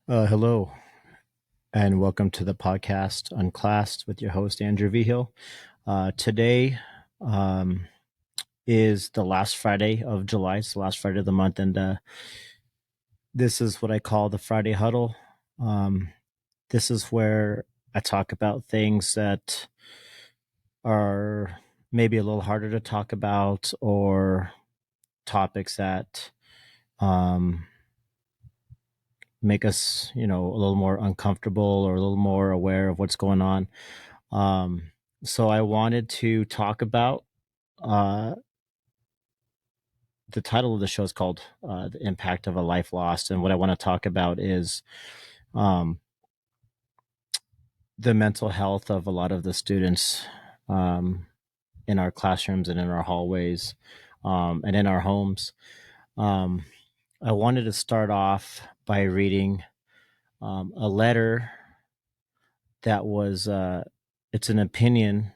Hello, and welcome to the podcast Unclassed with your host, Andrew Vigil. Today is the last Friday of July. It's the last Friday of the month, and this is what I call the Friday Huddle. This is where I talk about things that are maybe a little harder to talk about or topics that make us, a little more uncomfortable or a little more aware of what's going on. So I wanted to talk about uh, the title of the show is called "The Impact of a Life Lost," and what I want to talk about is um, the mental health of a lot of the students um, in our classrooms and in our hallways and in our homes. Um, I wanted to start off by reading a letter that was it's an opinion.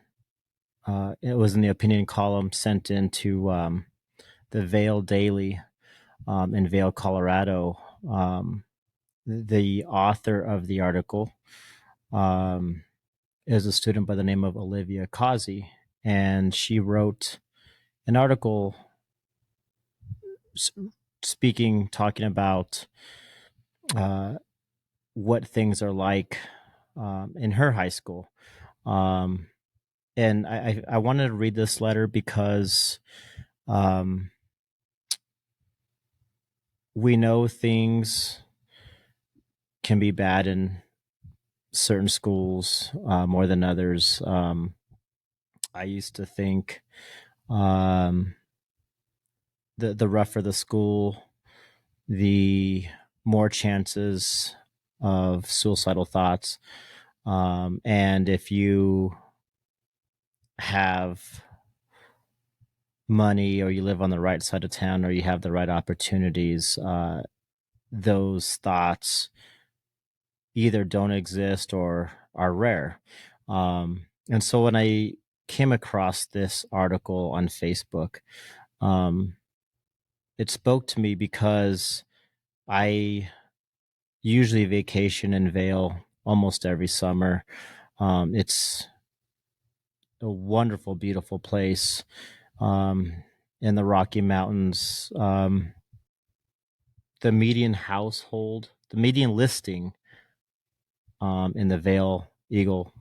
It was in the opinion column sent into the Vail Daily in Vail, Colorado. The author of the article um, is a student by the name of Olivia Causey, and she wrote an article talking about uh, what things are like in her high school. Um, and I wanted to read this letter because um, we know things can be bad in certain schools more than others. I used to think um, the rougher the school, the more chances of suicidal thoughts. And if you have money or you live on the right side of town or you have the right opportunities, those thoughts either don't exist or are rare. And so when I came across this article on Facebook, um, it spoke to me because I usually vacation in Vail almost every summer. It's a wonderful, beautiful place um, in the Rocky Mountains. The median listing in the Vail Eagle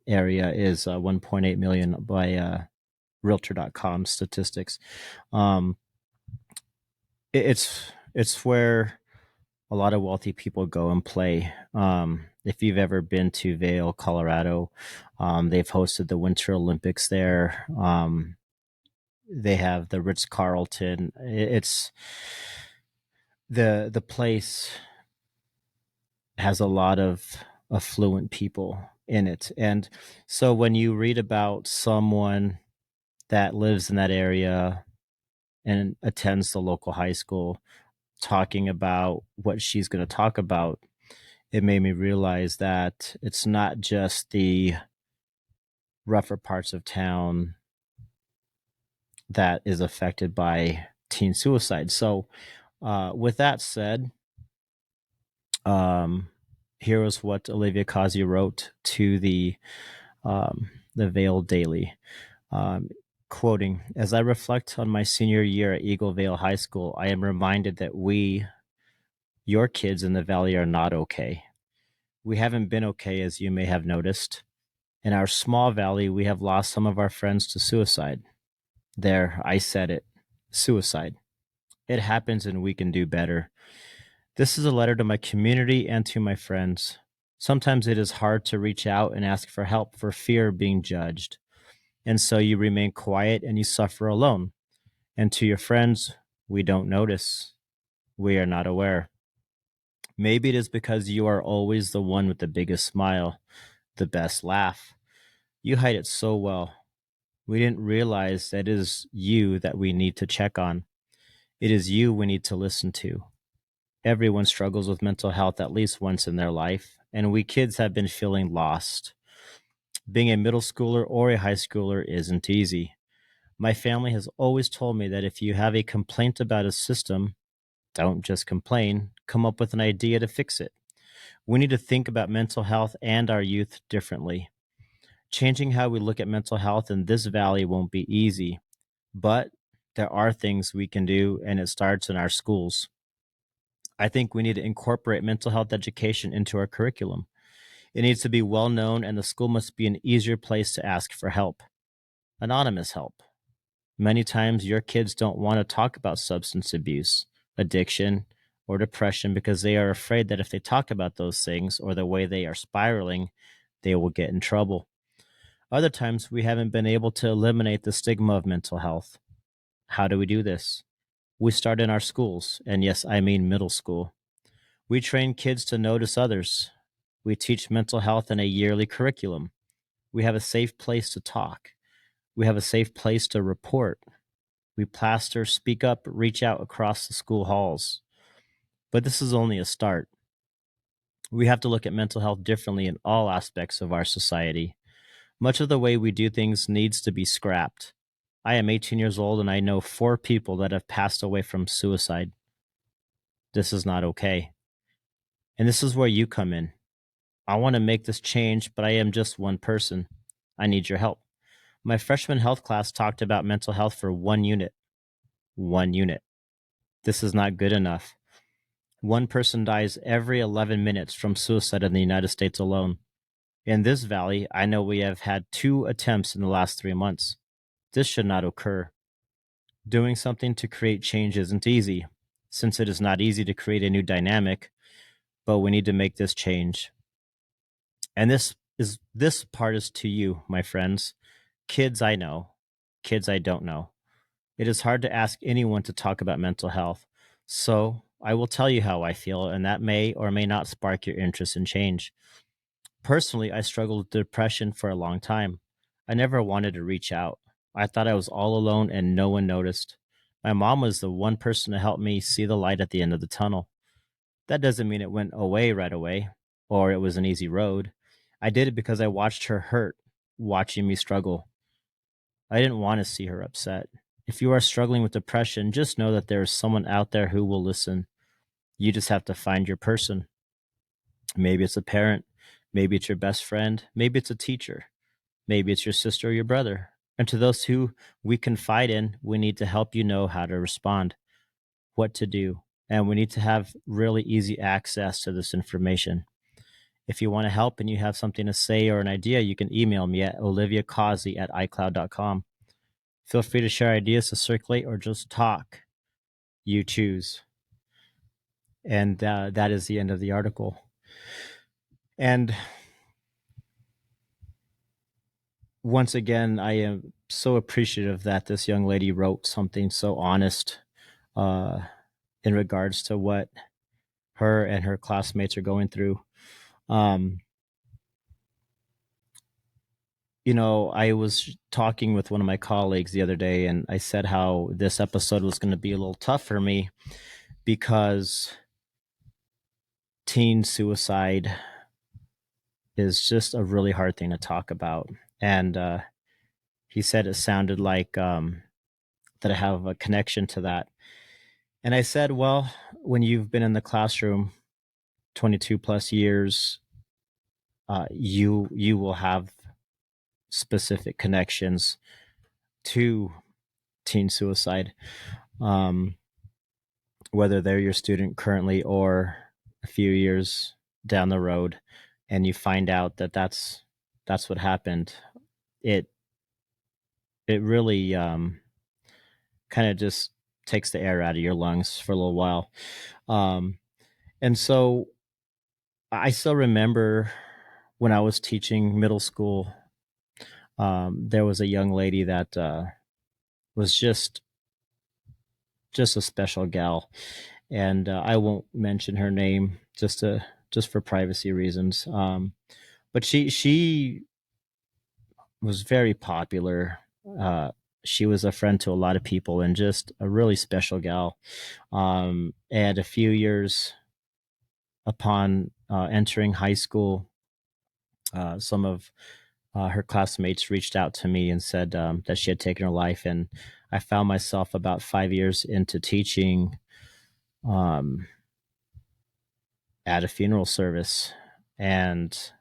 area is 1.8 million by Realtor.com statistics. Um, it's where a lot of wealthy people go and play. If you've ever been to Vail, Colorado, they've hosted the Winter Olympics there. They have the Ritz Carlton. It's the place has a lot of affluent people in it, and so when you read about someone that lives in that area and attends the local high school talking about what she's going to talk about, it made me realize that it's not just the rougher parts of town that is affected by teen suicide. So, with that said, um, here is what Olivia Causey wrote to the Vail Daily. Um, Quoting, as I reflect on my senior year at Eagle Vail High School, I am reminded that we, your kids in the valley, are not okay. We haven't been okay, as you may have noticed. In our small valley, we have lost some of our friends to suicide. There, I said it. Suicide. It happens and we can do better. This is a letter to my community and to my friends. Sometimes it is hard to reach out and ask for help for fear of being judged. And so you remain quiet and you suffer alone. And to your friends, we don't notice. We are not aware. Maybe it is because you are always the one with the biggest smile, the best laugh. You hide it so well. We didn't realize that it is you that we need to check on. It is you we need to listen to. Everyone struggles with mental health at least once in their life, and we kids have been feeling lost. Being a middle schooler or a high schooler isn't easy. My family has always told me that if you have a complaint about a system, don't just complain, come up with an idea to fix it. We need to think about mental health and our youth differently. Changing how we look at mental health in this valley won't be easy, but there are things we can do, and it starts in our schools. I think we need to incorporate mental health education into our curriculum. It needs to be well known, and the school must be an easier place to ask for help, anonymous help. Many times, your kids don't want to talk about substance abuse, addiction, or depression because they are afraid that if they talk about those things or the way they are spiraling, they will get in trouble. Other times, we haven't been able to eliminate the stigma of mental health. How do we do this? We start in our schools, and yes, I mean middle school. We train kids to notice others. We teach mental health in a yearly curriculum. We have a safe place to talk. We have a safe place to report. We plaster, speak up, reach out across the school halls. But this is only a start. We have to look at mental health differently in all aspects of our society. Much of the way we do things needs to be scrapped. I am 18 years old and I know 4 people that have passed away from suicide. This is not okay. And this is where you come in. I want to make this change, but I am just one person. I need your help. My freshman health class talked about mental health for 1 unit. 1 unit. This is not good enough. One person dies every 11 minutes from suicide in the United States alone. In this valley, I know we have had 2 attempts in the last 3 months. This should not occur. Doing something to create change isn't easy, since it is not easy to create a new dynamic, but we need to make this change. And this part is to you, my friends. Kids I know, kids I don't know. It is hard to ask anyone to talk about mental health. So I will tell you how I feel, and that may or may not spark your interest in change. Personally, I struggled with depression for a long time. I never wanted to reach out. I thought I was all alone and no one noticed. My mom was the one person to help me see the light at the end of the tunnel. That doesn't mean it went away right away or it was an easy road. I did it because I watched her hurt, watching me struggle. I didn't want to see her upset. If you are struggling with depression, just know that there is someone out there who will listen. You just have to find your person. Maybe it's a parent, maybe it's your best friend, maybe it's a teacher, maybe it's your sister or your brother. And to those who we confide in, we need to help you know how to respond, what to do, and we need to have really easy access to this information. If you want to help and you have something to say or an idea, you can email me at oliviacausey@icloud.com. Feel free to share ideas to circulate or just talk. You choose. And that is the end of the article. And once again, I am so appreciative that this young lady wrote something so honest uh, in regards to what her and her classmates are going through. Um, I was talking with one of my colleagues the other day, and I said how this episode was going to be a little tough for me because teen suicide is just a really hard thing to talk about. And he said it sounded like that I have a connection to that. And I said, well, when you've been in the classroom 22 plus years, you will have specific connections to teen suicide, um, whether they're your student currently or a few years down the road, and you find out that that's what happened. It it really kind of just takes the air out of your lungs for a little while. Um, and so I still remember when I was teaching middle school, there was a young lady that was just a special gal, and I won't mention her name just for privacy reasons. But she was very popular. She was a friend to a lot of people and just a really special gal. And a few years upon entering high school, some of her classmates reached out to me and said that she had taken her life. And I found myself about 5 years into teaching, um, at a funeral service, and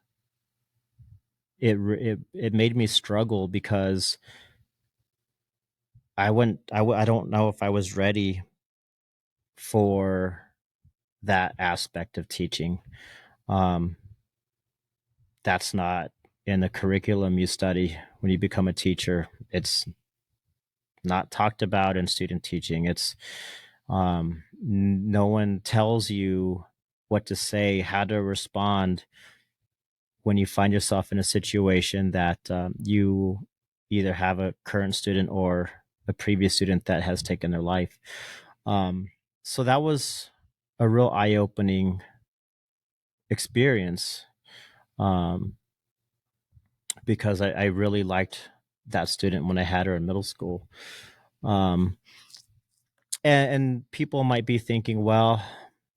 it made me struggle because I don't know if I was ready for that aspect of teaching. Um, that's not in the curriculum you study when you become a teacher. It's not talked about in student teaching. No one tells you what to say, how to respond when you find yourself in a situation that you either have a current student or a previous student that has taken their life. Um, so that was a real eye-opening experience, um, because I really liked that student when I had her in middle school. Um, and people might be thinking, well,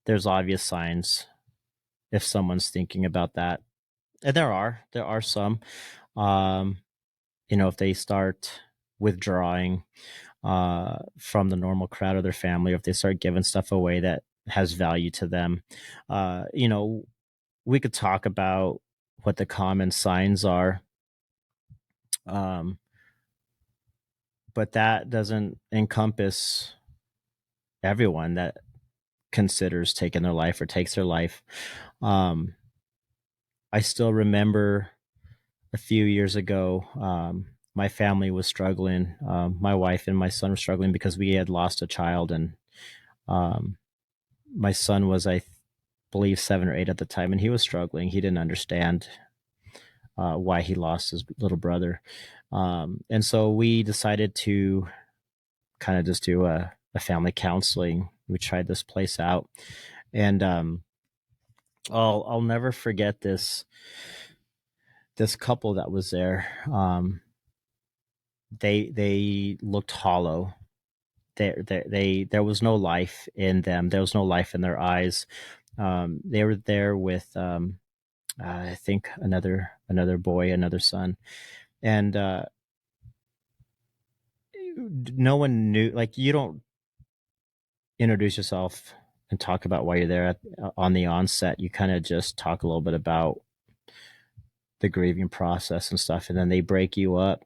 there's obvious signs if someone's thinking about that, and there are some. Um, if they start withdrawing from the normal crowd of their family, or if they start giving stuff away that has value to them, uh, you know, we could talk about what the common signs are, um, but that doesn't encompass everyone that considers taking their life or takes their life. Um, I still remember a few years ago, my family was struggling. My wife and my son were struggling because we had lost a child, and um, my son was, believe, 7 or 8 at the time, and he was struggling. He didn't understand why he lost his little brother, and so we decided to kind of just do a family counseling. We tried this place out, and I'll never forget this couple that was there. They looked hollow. There was no life in them. There was no life in their eyes. They were there with I think another boy, another son, and no one knew. Like, you don't introduce yourself and talk about why you're there on the onset. You kind of just talk a little bit about the grieving process and stuff, and then they break you up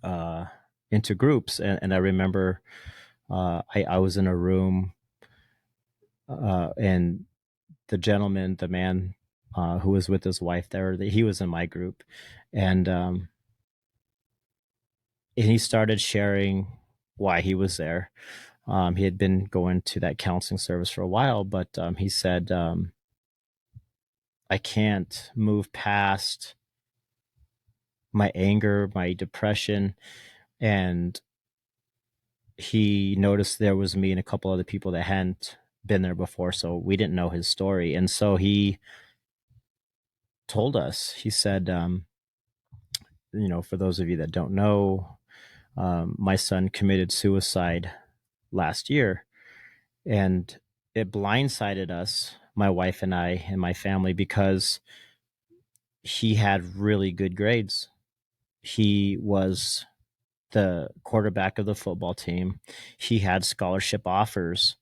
uh, into groups. And I remember I was in a room, and the man who was with his wife there, he was in my group, and he started sharing why he was there. He had been going to that counseling service for a while, but he said, I can't move past my anger, my depression. And he noticed there was me and a couple other people that hadn't been there before, so we didn't know his story. And so he told us, he said, for those of you that don't know, my son committed suicide last year, and it blindsided us, my wife and I and my family, because he had really good grades. He was the quarterback of the football team. He had scholarship offers.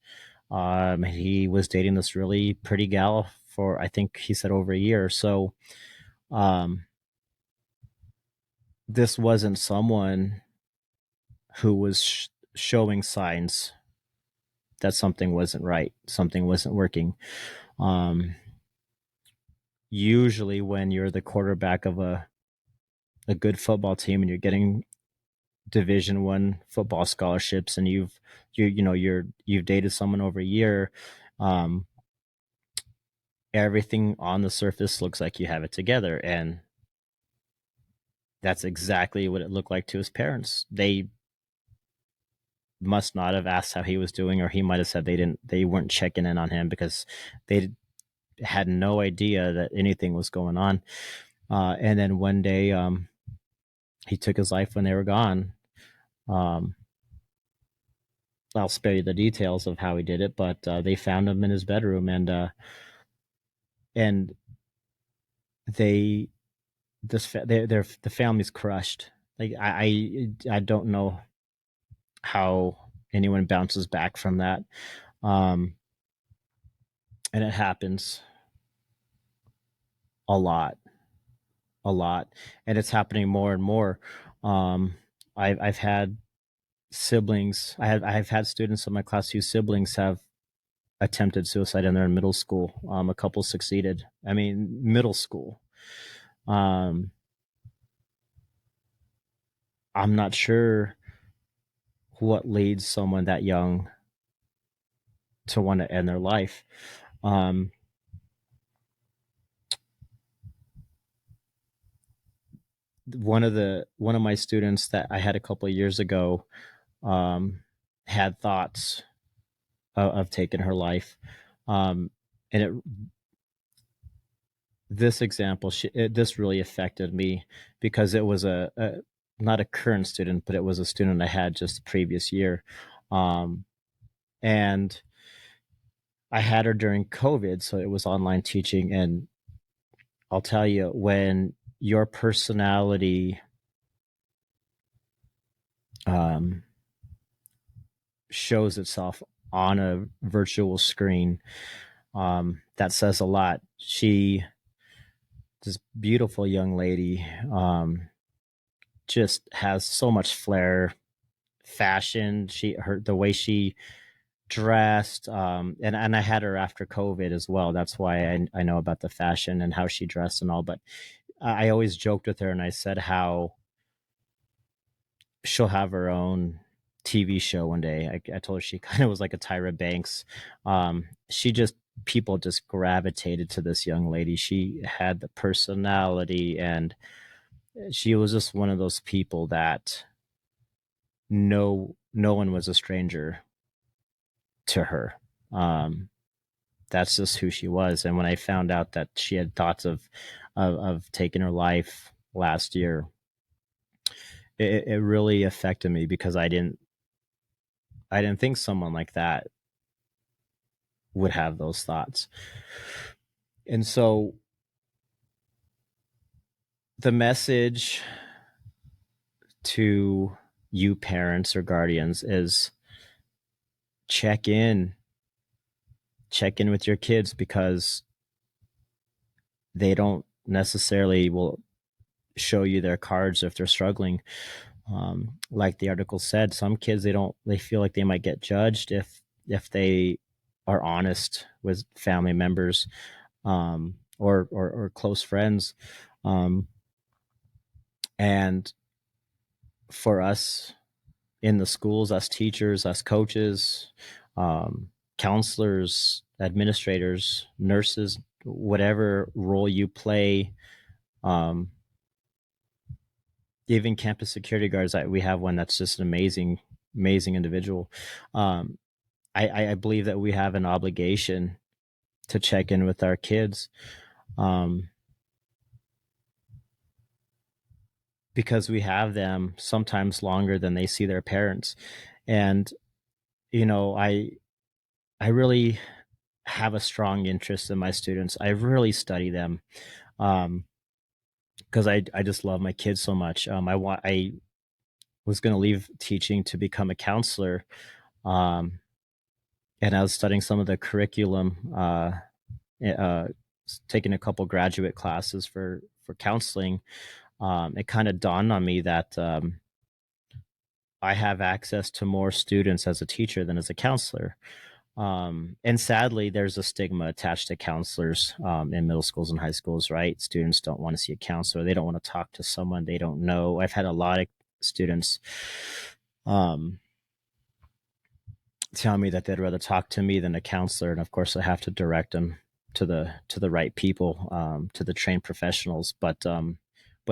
He was dating this really pretty gal for, I think he said, over a year. So um, this wasn't someone who was showing signs that something wasn't right, something wasn't working. Um, Usually, when you're the quarterback of a good football team and you're getting Division 1 football scholarships, and you've dated someone over a year, um, everything on the surface looks like you have it together, and that's exactly what it looked like to his parents. They must not have asked how he was doing, or he might have said they weren't checking in on him because they had no idea that anything was going on. And then one day, he took his life when they were gone. Um, I'll spare you the details of how he did it, but they found him in his bedroom, and they the family's crushed. Like, I don't know how anyone bounces back from that. Um, and it happens a lot, a lot, and it's happening more and more. Um, I've had siblings. I've had students in my class whose siblings have attempted suicide, and they're in middle school. A couple succeeded. I mean, middle school. Um, I'm not sure what leads someone that young to want to end their life. Um, one of my students that I had a couple of years ago um, had thoughts of taking her life, and this example this really affected me because it was a not a current student, but it was a student I had just the previous year, um, and I had her during COVID, so it was online teaching, and I'll tell you, when your personality um, shows itself on a virtual screen, that says a lot. This beautiful young lady, just has so much flair, fashion. The way she dressed, and I had her after COVID as well. That's why I know about the fashion and how she dressed and all. But I always joked with her and I said how she'll have her own TV show one day. I told her she kind of was like a Tyra Banks. She just People just gravitated to this young lady. She had the personality, and she was just one of those people that no one was a stranger to her. Um, that's just who she was. And when I found out that she had thoughts of taking her life last year, it really affected me because I didn't think someone like that would have those thoughts. And so the message to you parents or guardians is check in check in with your kids, because they don't necessarily will show you their cards if they're struggling. Like the article said, some kids, they feel like they might get judged if they are honest with family members, or close friends, um, and for us in the schools, us teachers, us coaches, counselors, administrators, nurses, whatever role you play, um, even campus security guards. We have one that's just an amazing individual. Um, I believe that we have an obligation to check in with our kids, um, because we have them sometimes longer than they see their parents. And you know, I really have a strong interest in my students. I really study them, um, because I just love my kids so much. I was going to leave teaching to become a counselor, um, and I was studying some of the curriculum, uh, taking a couple graduate classes for counseling. It kind of dawned on me that I have access to more students as a teacher than as a counselor. And sadly, there's a stigma attached to counselors, in middle schools and high schools, right? Students don't want to see a counselor. They don't want to talk to someone they don't know. I've had a lot of students um, tell me that they'd rather talk to me than a counselor. And of course, I have to direct them to the right people, to the trained professionals. But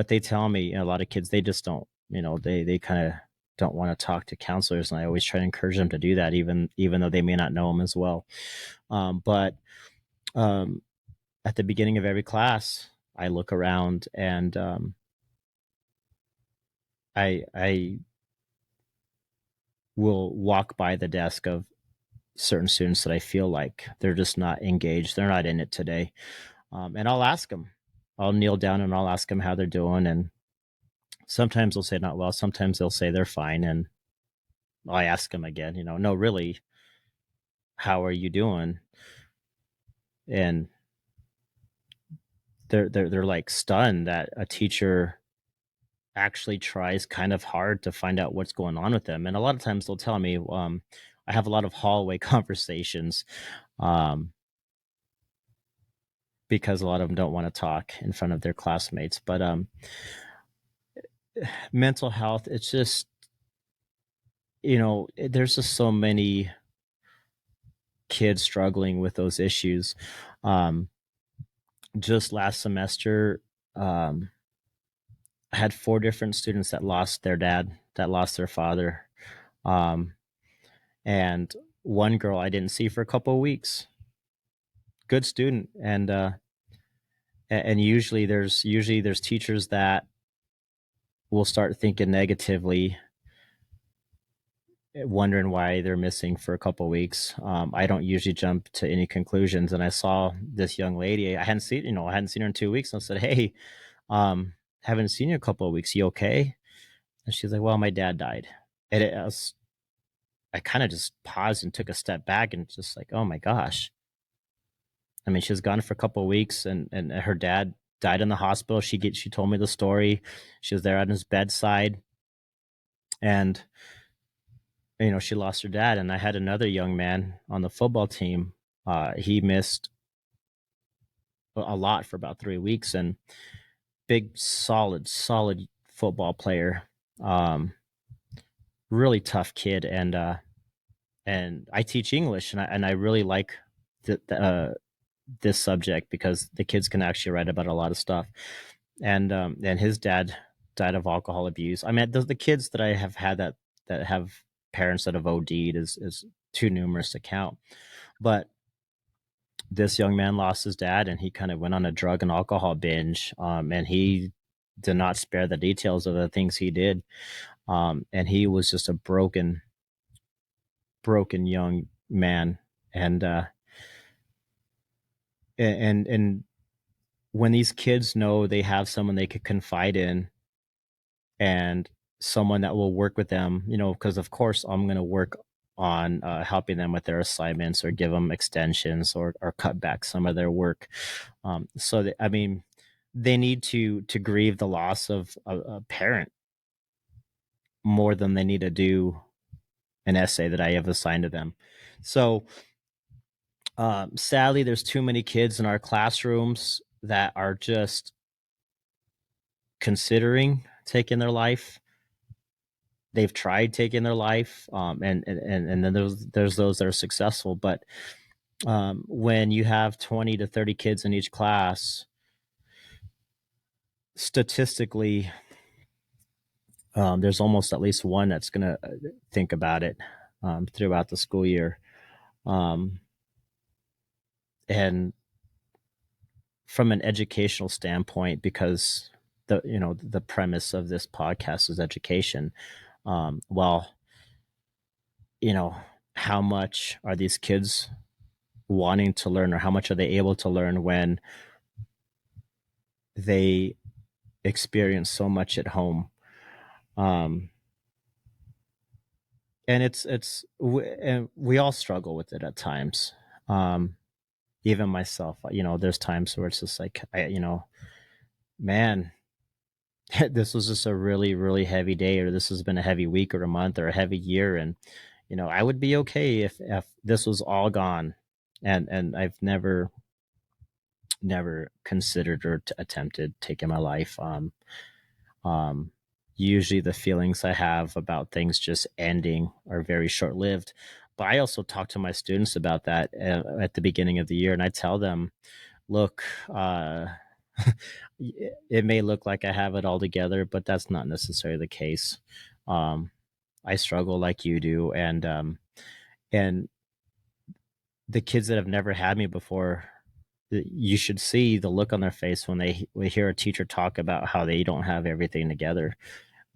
they tell me, a lot of kids, they just don't, they kind of don't want to talk to counselors, and I always try to encourage them to do that, even though they may not know them as well. But um, at the beginning of every class, I look around, and I will walk by the desk of certain students that I feel like they're just not engaged. They're not in it today. And I'll ask them. I'll kneel down and I'll ask them how they're doing. And sometimes they'll say not well. Sometimes they'll say they're fine. And I ask them again, no, really, how are you doing? and they're like stunned that a teacher actually tries kind of hard to find out what's going on with them. And a lot of times they'll tell me, I have a lot of hallway conversations, um, because a lot of them don't want to talk in front of their classmates. But mental health, it's just, there's just so many kids struggling with those issues. Um, just last semester, um, I had 4 different students that lost their dad, that lost their father. Um, and one girl I didn't see for a couple of weeks. Good student, and usually there's teachers that will start thinking negatively, wondering why they're missing for a couple of weeks. I don't usually jump to any conclusions, and I saw this young lady. I hadn't seen her in 2 weeks, and I said, "Hey, um, haven't seen you in a couple of weeks. You okay?" And she's like, "Well, my dad died." And I kind of just paused and took a step back and just like, "Oh my gosh." I mean, she was gone for a couple of weeks, and her dad died in the hospital. She told me the story. She was there at his bedside, and she lost her dad. And I had another young man on the football team. He missed a lot for about 3 weeks, and big, solid football player. Um, really tough kid, and I teach English, and I really like this subject because the kids can actually write about a lot of stuff. And his dad died of alcohol abuse. I mean, the kids that I have had that have parents that have OD'd is too numerous to count. But this young man lost his dad, and he kind of went on a drug and alcohol binge, and he did not spare the details of the things he did. And he was just a broken young man, and and when these kids know they have someone they could confide in, and someone that will work with them, because of course I'm going to work on helping them with their assignments or give them extensions or cut back some of their work. So that, I mean, they need to grieve the loss of a parent more than they need to do an essay that I have assigned to them. So sadly, there's too many kids in our classrooms that are just considering taking their life. They've tried taking their life, and then there's those that are successful. But when you have 20 to 30 kids in each class, statistically, there's almost at least one that's going to think about it throughout the school year. Um, and from an educational standpoint, because the premise of this podcast is education. Well, you know, how much are these kids wanting to learn, or how much are they able to learn when they experience so much at home? Um, and and we all struggle with it at times. Um, Even myself, there's times where it's just like, man, this was just a really, really heavy day, or this has been a heavy week or a month or a heavy year. And, I would be okay if this was all gone. And I've never considered or attempted taking my life. Um, Usually the feelings I have about things just ending are very short lived. But I also talk to my students about that at the beginning of the year, and I tell them, look, it may look like I have it all together, but that's not necessarily the case. Um, I struggle like you do, and the kids that have never had me before, you should see the look on their face when they hear a teacher talk about how they don't have everything together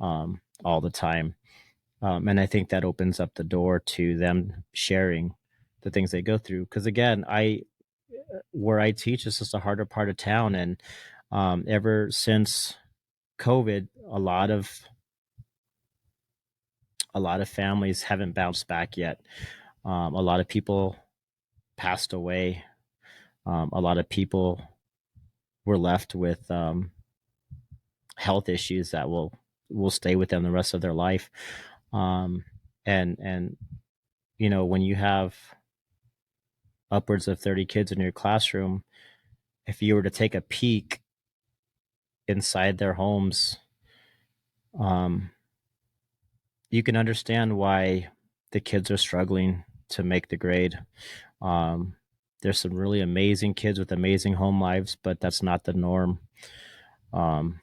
all the time. And I think that opens up the door to them sharing the things they go through. Because again, I where I teach is just a harder part of town, and ever since COVID, a lot of families haven't bounced back yet. A lot of people passed away. A lot of people were left with health issues that will stay with them the rest of their life. Um, and when you have upwards of 30 kids in your classroom, if you were to take a peek inside their homes, um, you can understand why the kids are struggling to make the grade. Um, there's some really amazing kids with amazing home lives, but that's not the norm um,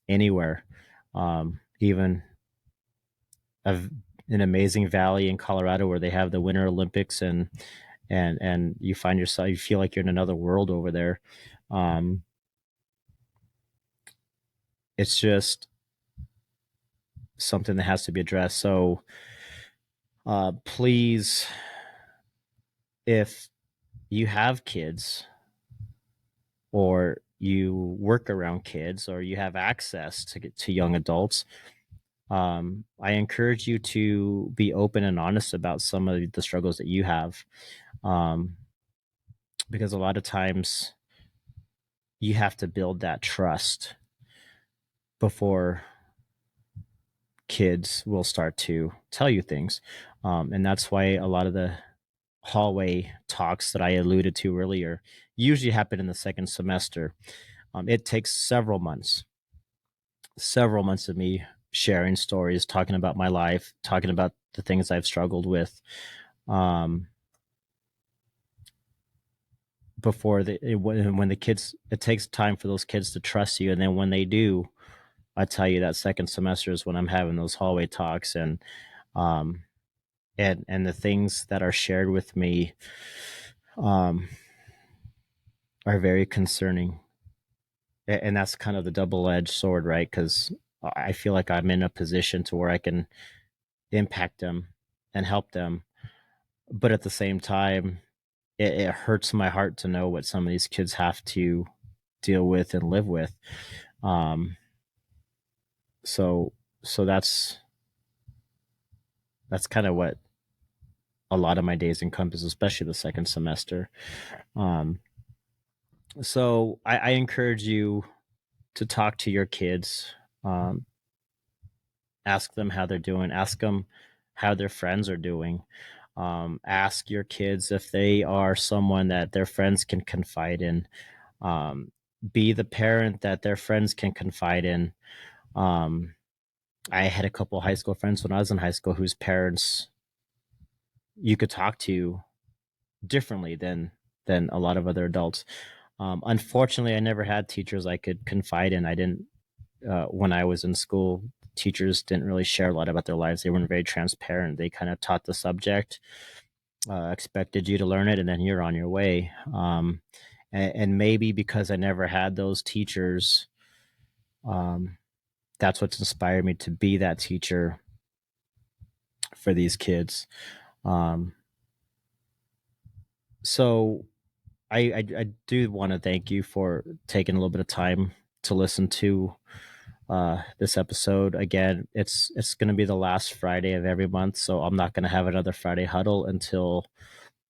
anywhere. Even an amazing valley in Colorado where they have the Winter Olympics, and you find yourself, you feel like you're in another world over there. Um, it's just something that has to be addressed. So please, if you have kids or you work around kids or you have access to get to young adults, I encourage you to be open and honest about some of the struggles that you have, um, because a lot of times you have to build that trust before kids will start to tell you things. And that's why a lot of the hallway talks that I alluded to earlier usually happen in the second semester. It takes several months of me sharing stories, talking about my life, talking about the things I've struggled with, um, before when the kids, it takes time for those kids to trust you. And then when they do, I tell you that second semester is when I'm having those hallway talks, um, and the things that are shared with me, um, are very concerning. And that's kind of the double-edged sword, right? Because I feel like I'm in a position to where I can impact them and help them, but at the same time, it hurts my heart to know what some of these kids have to deal with and live with. Um, so so that's kind of what a lot of my days encompass, especially the second semester. Um, so I encourage you to talk to your kids. Um, ask them how they're doing. Ask them how their friends are doing. Ask your kids if they are someone that their friends can confide in. Um, be the parent that their friends can confide in. Um, I had a couple of high school friends when I was in high school whose parents you could talk to differently than a lot of other adults. Unfortunately, I never had teachers I could confide in. I didn't when I was in school. Teachers didn't really share a lot about their lives. They weren't very transparent. They kind of taught the subject, expected you to learn it, and then you're on your way. And maybe because I never had those teachers, um, that's what's inspired me to be that teacher for these kids. Um, so I do want to thank you for taking a little bit of time to listen to this episode. Again, it's going to be the last Friday of every month, so I'm not going to have another Friday huddle until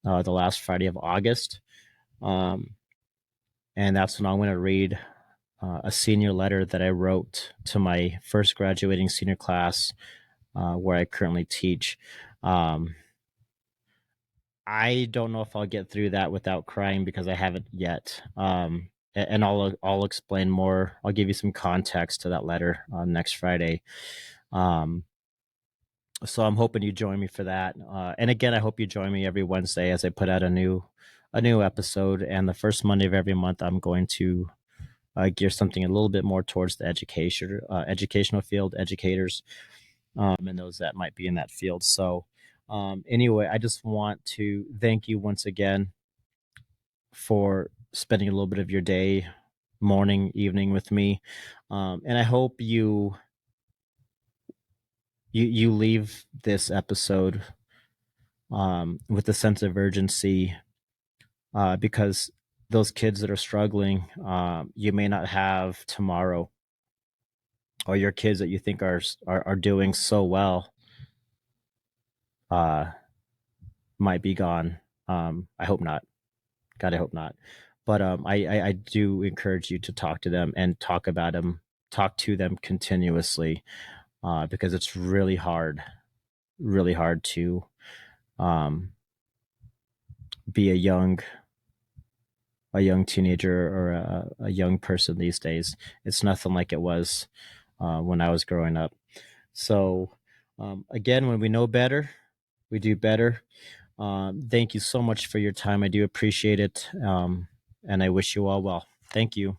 the last Friday of August. Um, and that's when I'm going to read a senior letter that I wrote to my first graduating senior class, where I currently teach. Um, I don't know if I'll get through that without crying because I haven't yet. And I'll explain more. I'll give you some context to that letter on next Friday. Um, so I'm hoping you join me for that. And again, I hope you join me every Wednesday as I put out a new episode. And the first Monday of every month, I'm going to gear something a little bit more towards the educational field, educators, and those that might be in that field. So anyway, I just want to thank you once again for spending a little bit of your day, morning, evening with me, and I hope you leave this episode with a sense of urgency, because those kids that are struggling, you may not have tomorrow, or your kids that you think are doing so well uh, might be gone. I hope not. God, I hope not. but I do encourage you to talk to them and talk to them continuously, because it's really hard to um, be a young teenager or a young person these days. It's nothing like it was when I was growing up. So, again, when we know better, we do better. Thank you so much for your time. I do appreciate it. And I wish you all well. Thank you.